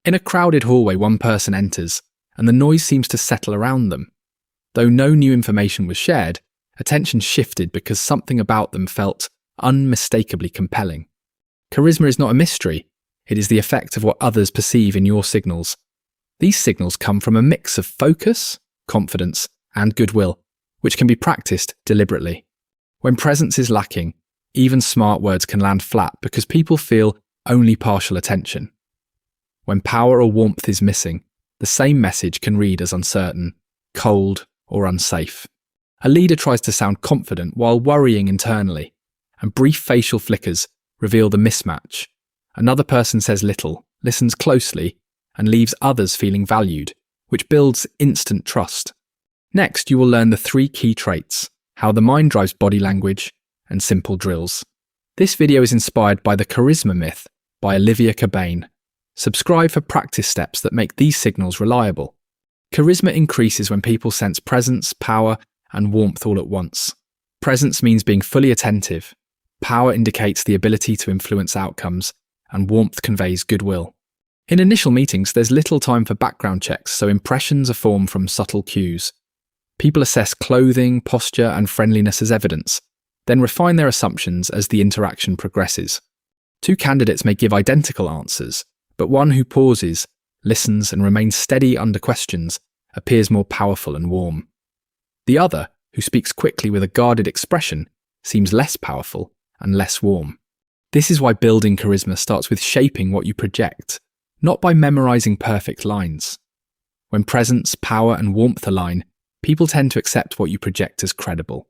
In a crowded hallway, one person enters, and the noise seems to settle around them. Though no new information was shared, attention shifted because something about them felt unmistakably compelling. Charisma is not a mystery. It is the effect of what others perceive in your signals. These signals come from a mix of focus, confidence, and goodwill, which can be practiced deliberately. When presence is lacking, even smart words can land flat because people feel only partial attention. When power or warmth is missing, the same message can read as uncertain, cold, or unsafe. A leader tries to sound confident while worrying internally, and brief facial flickers reveal the mismatch. Another person says little, listens closely, and leaves others feeling valued, which builds instant trust. Next, you will learn the 3 key traits, how the mind drives body language, and simple drills. This video is inspired by the Charisma Myth by Olivia Cabane. Subscribe for practice steps that make these signals reliable. Charisma increases when people sense presence, power, and warmth all at once. Presence means being fully attentive. Power indicates the ability to influence outcomes, and warmth conveys goodwill. In initial meetings, there's little time for background checks, so impressions are formed from subtle cues. People assess clothing, posture, and friendliness as evidence, then refine their assumptions as the interaction progresses. 2 candidates may give identical answers, but one who pauses, listens, and remains steady under questions appears more powerful and warm. The other, who speaks quickly with a guarded expression, seems less powerful and less warm. This is why building charisma starts with shaping what you project, not by memorizing perfect lines. When presence, power, and warmth align, people tend to accept what you project as credible.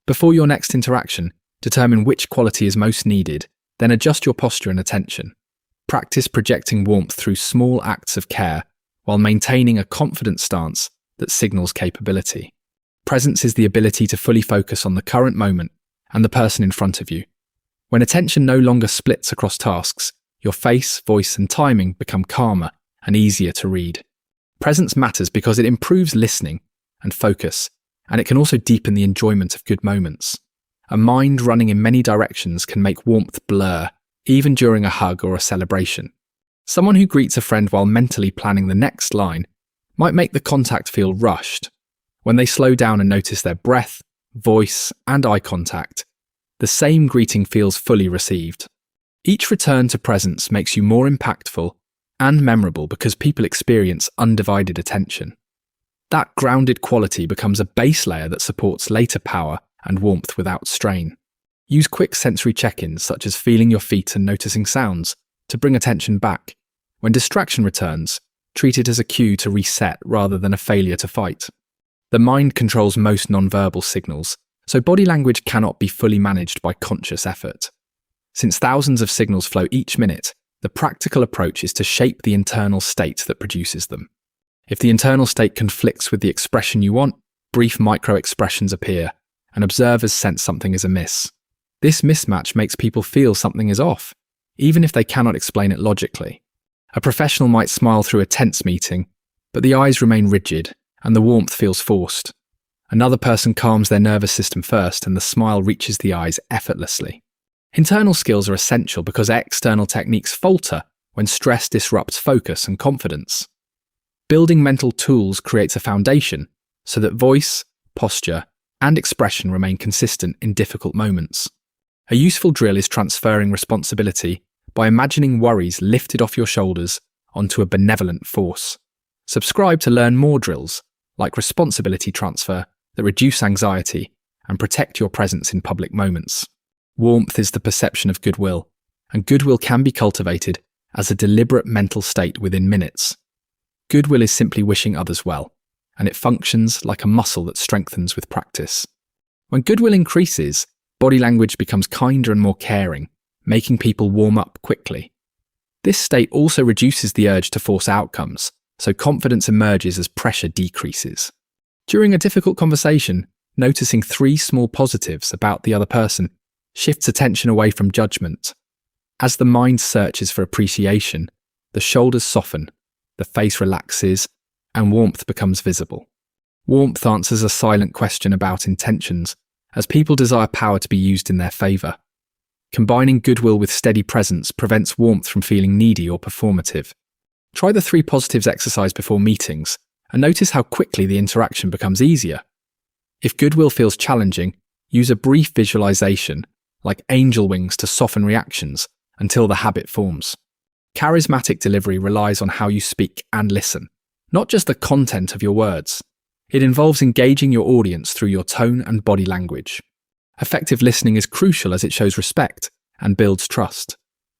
Before your next interaction, determine which quality is most needed, then adjust your posture and attention. Practice projecting warmth through small acts of care while maintaining a confident stance that signals capability. Presence is the ability to fully focus on the current moment and the person in front of you. When attention no longer splits across tasks, your face, voice, and timing become calmer and easier to read. Presence matters because it improves listening and focus, and it can also deepen the enjoyment of good moments. A mind running in many directions can make warmth blur, even during a hug or a celebration. Someone who greets a friend while mentally planning the next line might make the contact feel rushed. When they slow down and notice their breath, voice, and eye contact, the same greeting feels fully received. Each return to presence makes you more impactful and memorable because people experience undivided attention. That grounded quality becomes a base layer that supports later power and warmth without strain. Use quick sensory check-ins such as feeling your feet and noticing sounds to bring attention back. When distraction returns, treat it as a cue to reset rather than a failure to fight. The mind controls most nonverbal signals, so body language cannot be fully managed by conscious effort. Since thousands of signals flow each minute, the practical approach is to shape the internal state that produces them. If the internal state conflicts with the expression you want, brief micro-expressions appear, and observers sense something is amiss. This mismatch makes people feel something is off, even if they cannot explain it logically. A professional might smile through a tense meeting, but the eyes remain rigid, and the warmth feels forced. Another person calms their nervous system first, and the smile reaches the eyes effortlessly. Internal skills are essential because external techniques falter when stress disrupts focus and confidence. Building mental tools creates a foundation so that voice, posture, and expression remain consistent in difficult moments. A useful drill is transferring responsibility by imagining worries lifted off your shoulders onto a benevolent force. Subscribe to learn more drills, like responsibility transfer, that reduce anxiety and protect your presence in public moments. Warmth is the perception of goodwill, and goodwill can be cultivated as a deliberate mental state within minutes. Goodwill is simply wishing others well, and it functions like a muscle that strengthens with practice. When goodwill increases, body language becomes kinder and more caring, making people warm up quickly. This state also reduces the urge to force outcomes, so confidence emerges as pressure decreases. During a difficult conversation, noticing 3 small positives about the other person shifts attention away from judgment. As the mind searches for appreciation, the shoulders soften, the face relaxes, and warmth becomes visible. Warmth answers a silent question about intentions, as people desire power to be used in their favour. Combining goodwill with steady presence prevents warmth from feeling needy or performative. Try the 3 positives exercise before meetings and notice how quickly the interaction becomes easier. If goodwill feels challenging, use a brief visualization, like angel wings, to soften reactions until the habit forms. Charismatic delivery relies on how you speak and listen, not just the content of your words. It involves engaging your audience through your tone and body language. Effective listening is crucial as it shows respect and builds trust.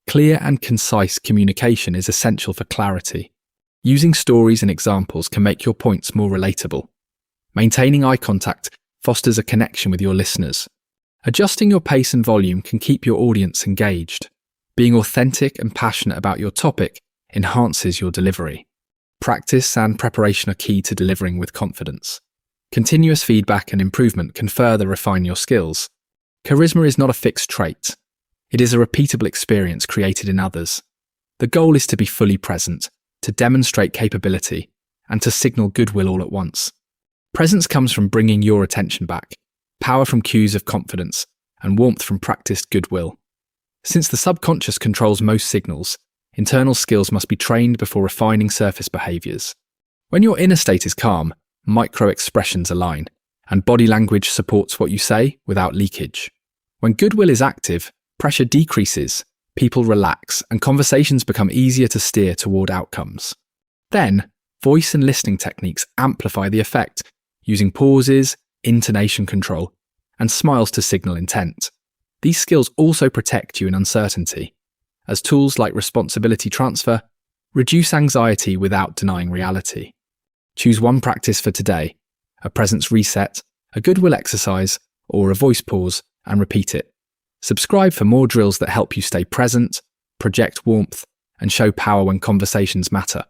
Clear and concise communication is essential for clarity. Using stories and examples can make your points more relatable. Maintaining eye contact fosters a connection with your listeners. Adjusting your pace and volume can keep your audience engaged. Being authentic and passionate about your topic enhances your delivery. Practice and preparation are key to delivering with confidence. Continuous feedback and improvement can further refine your skills. Charisma is not a fixed trait. It is a repeatable experience created in others. The goal is to be fully present, to demonstrate capability, and to signal goodwill all at once. Presence comes from bringing your attention back, power from cues of confidence, and warmth from practiced goodwill. Since the subconscious controls most signals, internal skills must be trained before refining surface behaviours. When your inner state is calm, micro-expressions align, and body language supports what you say without leakage. When goodwill is active, pressure decreases, people relax, and conversations become easier to steer toward outcomes. Then, voice and listening techniques amplify the effect, using pauses, intonation control, and smiles to signal intent. These skills also protect you in uncertainty, as tools like responsibility transfer reduce anxiety without denying reality. Choose one practice for today, a presence reset, a goodwill exercise, or a voice pause, and repeat it. Subscribe for more drills that help you stay present, project warmth, and show power when conversations matter.